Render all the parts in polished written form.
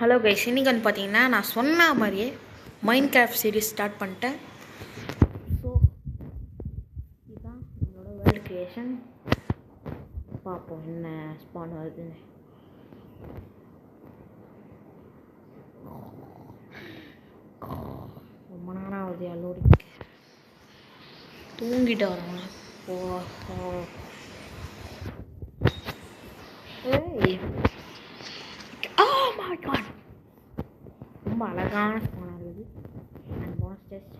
Hello guys, இன்றைக்கி வந்து பார்த்தீங்கன்னா நான் சொன்ன மாதிரியே மைன்கிராஃப்ட் சீரிஸ் ஸ்டார்ட் பண்ணிட்டேன். ஸோ இதுதான் என்னோட வேர்ல்டு கிரியேஷன். பார்ப்போம் என்ன ஸ்பான் வருதுன்னு. ரொம்ப நேரம் ஆகுது லோடிங். தூங்கிட்டு வராங்க. ரொம்ப அழகான ஸ்பானாக இருக்குது. And bonus test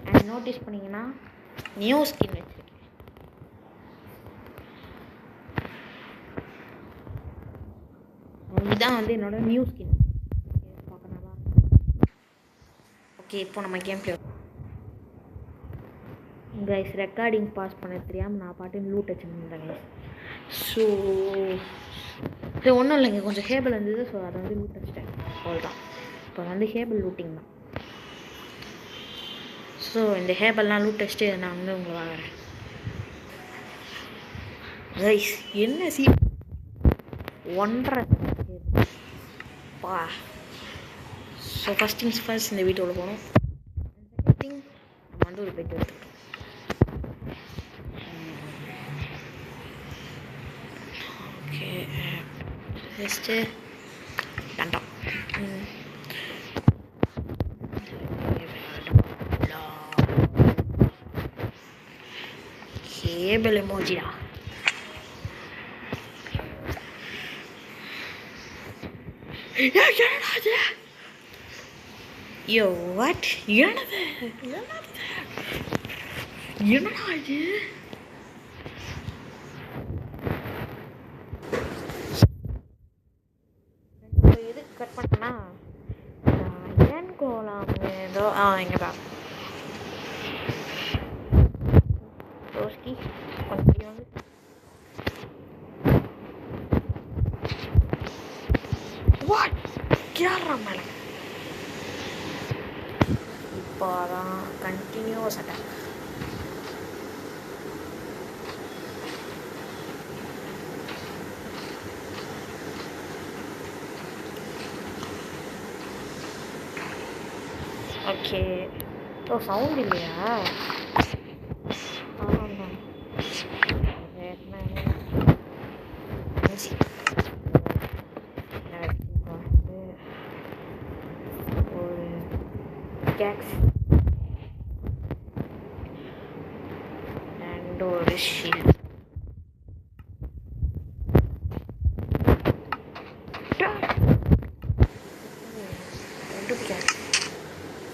and notice பண்ணிங்கன்னா நியூ ஸ்கின் வச்சுருக்கேன். இதுதான் வந்து என்னோட நியூ ஸ்கின். பார்க்கணும்னா ஓகே, இப்போ நம்ம game play. Guys, recording pause பண்ண தெரியாமல் நான் பாட்டுன்னு லூட் வச்சுருந்தேன் கைஸ். ஸோ இது ஒன்றும் இல்லைங்க, கொஞ்சம் ஹேபிள் இருந்தது. ஸோ அதை வந்து லூட் வச்சுட்டேன், அவ்வளோதான். இப்போ வந்து ஹேபிள் லூட்டிங் தான். ஸோ இந்த ஹேபிள்லாம் லூட் டெஸ்ட்டு நான் வந்து உங்களை வாங்குறேன் கைஸ். என்ன 1.5 பா. ஸோ ஃபஸ்ட் திங்ஸ் ஃபர்ஸ்ட் இந்த வீட்டோட போகணும். செகண்ட் திங் நம்ம வந்து ஒரு பெட் எடுத்துக்கிட்டோம். ஓகே, ஃபஸ்ட்டு தண்டம். கேபிள் எமோஜிடா. Yo what? என்னது என்னடா இது? எது கட் பண்ணா ஏன் கோலாம் ஏதோ இங்கே ரோஸ்கி கொஞ்சம் வந்து வாட் கேட்ற மேலே இப்போ தான் கண்டினியூஸ் அட்டாக். ஓகே. ஓ, சவுண்ட் இல்லையா? ஒரு கேக்ஸ் அண்ட் ஒரு ஷீல்ட்.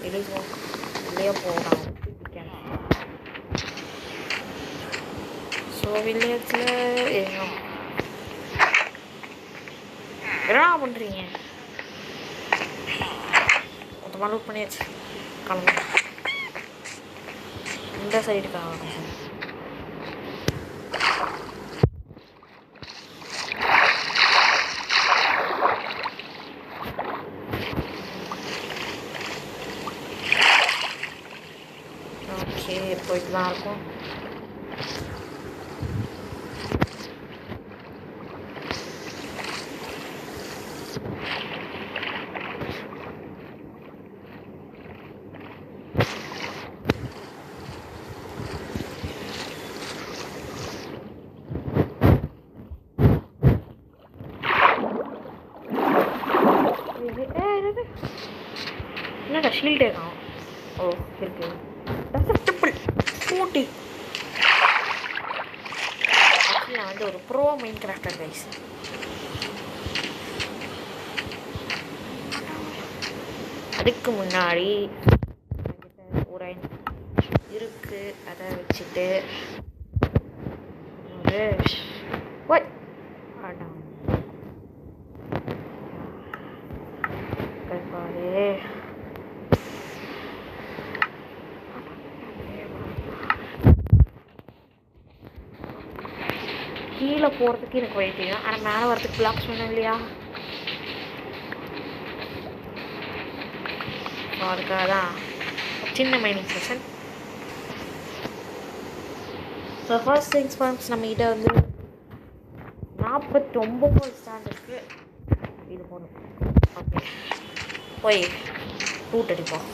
வெளியே போகலாம். ஸோ வில்லேஜில் என்ன பண்ணுறீங்க? மொத்தமாக லூட் பண்ணியாச்சு. கிளம்பு. இந்த சைடுக்காக ஓகே, போயிட்டு தான் இருக்கும். என்னடா ஷீல்டே காணும்? ஓ இருக்கு. போட்டி நான் வந்து ஒரு ப்ரோ மைன்கிராஃப்டர் கைஸ். அதுக்கு முன்னாடி ஒரு இருக்கு, அதை வச்சுட்டு கீழே போகிறதுக்கு எனக்கு வழி தெரியும், ஆனால் மேலே வரதுக்கு பிளாக்ஸ் வேணும் இல்லையா? அதுக்காக தான் சின்ன mining session. So first things first, நம்மகிட்ட வந்து 49 ஸ்டாண்ட் இருக்குது. இது போகணும். ஓகே, போய் ரூட் அடிப்போம்.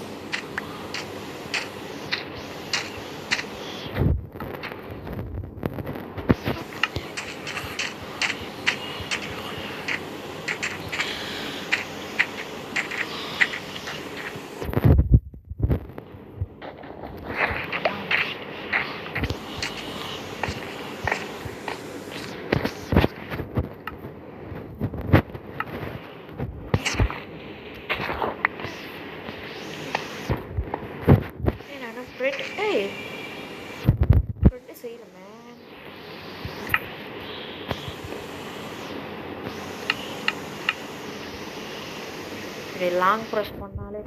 இப்படி லாங் ப்ரெஸ் பண்ணாலே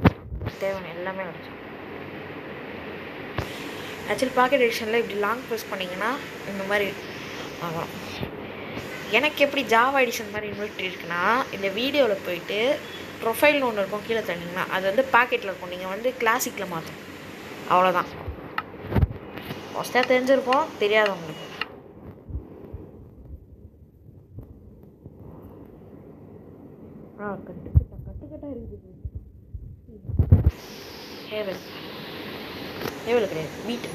தேவையான எல்லாமே கிடச்சிடும். ஆக்சுவலி பாக்கெட் எடிஷனில் இப்படி லாங் ப்ரெஸ் பண்ணிங்கன்னா இந்த மாதிரி ஆகும். எனக்கு எப்படி ஜாவா எடிஷன் மாதிரி இன்வெர்ட் இருக்குன்னா, இந்த வீடியோவில் போயிட்டு ப்ரொஃபைல்னு ஒன்று இருக்கும், கீழே தண்டிங்கன்னா அது வந்து பாக்கெட்டில் இருக்கும். நீங்கள் வந்து கிளாசிக்கில் மாற்றணும், அவ்வளோதான். ஃபஸ்ட்டாக தெரிஞ்சிருப்போம், தெரியாதவங்களுக்கு. கட்டுக்கட்டாக இருக்குது. ஏவல் கிடையாது, பீட்டு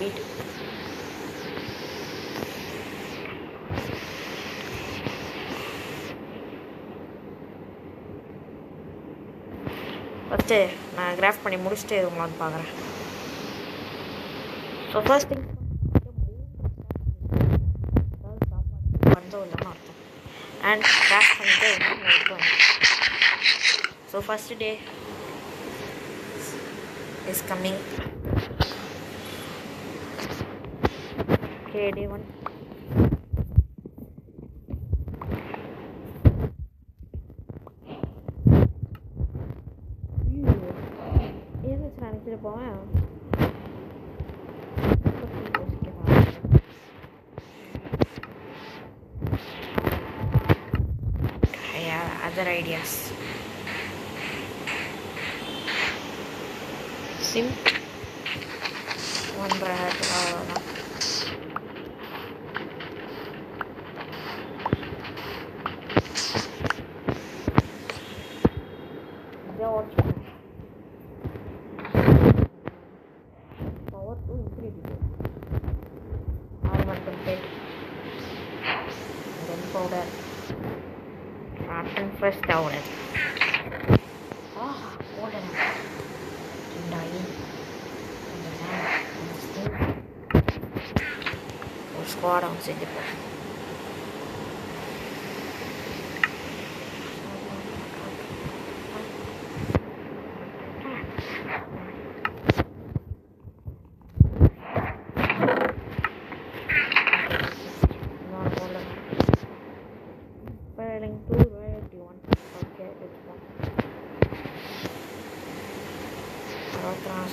ஃபஸ்ட்டு நான் கிராஃப் பண்ணி முடிச்சுட்டு உங்களை வந்து பார்க்குறேன். ஸோ ஃபர்ஸ்ட் திங் சாப்பாடு பஞ்சம் இல்லாமல் அர்த்தம். அண்ட் கிராஃப் பண்ணிட்டு வைக்கணும். So first day is coming. Okay, day 1. ஏன் நினைச்சிட்டு போவேன். I have other ideas. ஒன்றரை அவ்வளோதான். Power to increase armour template, gunpowder, rotten flesh powder. போடணும் ஒரு ஸ்குவாட் அவங்க செஞ்சுப்போம்.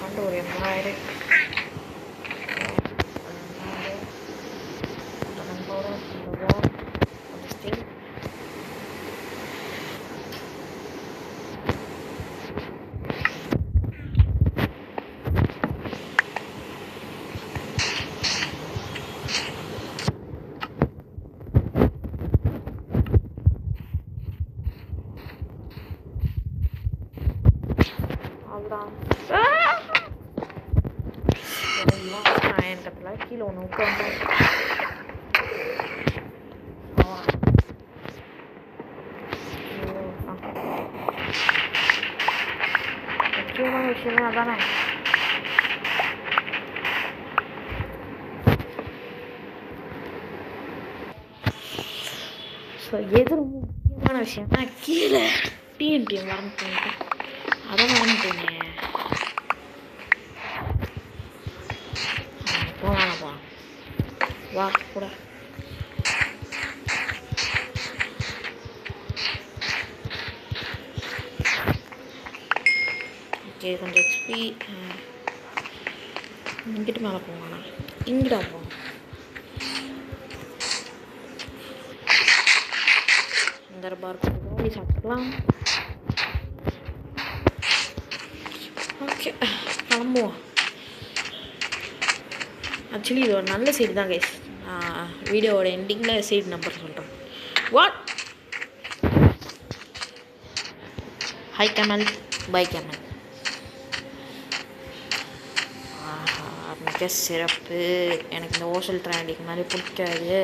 சண்டை ஒரு 80,000. கீழே ஒன்று உட்காந்து முக்கியமான விஷயமே அதானே. ஸோ எது ரொம்ப முக்கியமான விஷயம்னா கீழே டிஎன்டி மறந்துட்டேன். அதை மறந்துட்டேங்க. போகலாம் வா கூட. ஓகே, கொஞ்சம் ஹெச்பி இங்கிட்டு மேலே போவானா, இங்கிட்டா போவோம். இந்த பார்க்க சாப்பிடலாம். ஓகே, கிளம்புவோம். ஆக்சுவலி இது ஒரு நல்ல சைடு தான் கைஸ். வீடியோவோட எண்டிங்கில் சைடு நம்பர் சொல்கிறேன். What hi camel, bye camel. மிக சிறப்பு. எனக்கு இந்த ஓஷல் ட்ராவலிங் மாதிரி பிடிக்காது.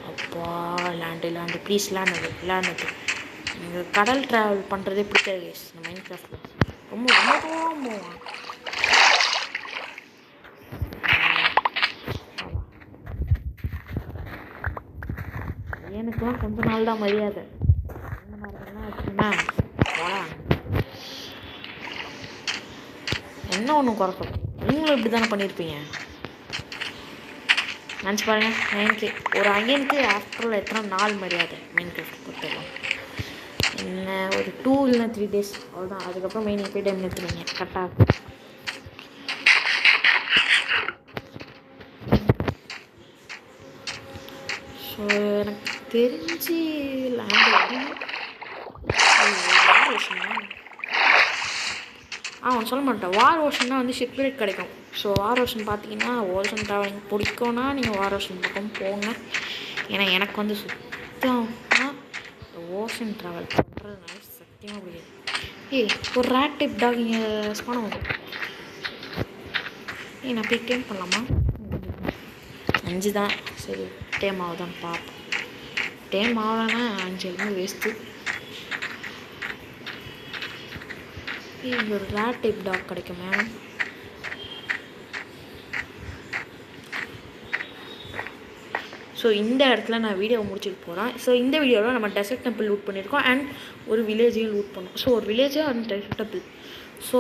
அப்பா லேண்டு ப்ளீஸ் லேண்டு. எனக்கு கடல் ட்ராவல் பண்ணுறதே பிடிக்காது கைஸ். இந்த மைண்ட் கிராஃப்டில் ரொம்ப தூரம் போவான். எனக்குலாம் கொஞ்ச நாள் தான் மரியாதை. என்ன ஒன்றும் குறை சொல்ல, நீங்களும் இப்படி தானே பண்ணியிருப்பீங்க. நினச்சி பாருங்கள். எனக்கு ஒரு அயனுக்கு ஆஃப்டரில் எத்தனை நாள் மரியாதை மெயின் கிராஃப்ட் கொடுத்துருவோம். என்ன ஒரு 2 இல்லைன்னா 3 days அவ்வளோதான். அதுக்கப்புறம் மெயின் போய் டைம் எடுத்துருவீங்க கரெக்டாக. ஸோ எனக்கு தெரிஞ்சு லேண்டு அவன் சொல்ல மாட்டேன். வார் ஓஷன்னா வந்து ஷிப்ரேட் கிடைக்கும். ஸோ வார் ஓஷன் பார்த்தீங்கன்னா ஓஷன் ட்ராவலிங் பிடிக்கும்னா நீங்கள் வார் ஓஷன் பக்கம் போங்க. ஏன்னா எனக்கு வந்து சுத்தமாக ஓஷன் ட்ராவல் பண்ணுறதுனால சத்தியமாக பிடிக்காது. ஒரு ரேட் டைப் டாக் இங்கே ஸ்பான் ஆகும். நான் போய் டேம் பண்ணலாமா? 5 தான். சரி டேம் ஆகுதான்னு பார்ப்போம். டேம் ஆகலைன்னா 5 எலுமே வேஸ்ட்டு. இங்கே ஒரு ரேட் டைப் டாக் கிடைக்கும் மேடம். ஸோ இந்த இடத்துல நான் வீடியோ முடிச்சுட்டு போகிறேன். ஸோ இந்த வீடியோவில் நம்ம டெசர்ட் டெம்பிள் லூட் பண்ணியிருக்கோம் அண்ட் ஒரு வில்லேஜையும் லூட் பண்ணோம். ஸோ ஒரு village and desert temple. So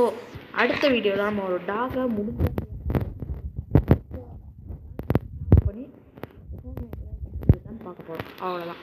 அடுத்த வீடியோவில் நம்ம ஒரு டாகை முடிஞ்ச பண்ணி பார்க்க போகிறோம். அவ்வளோதான்.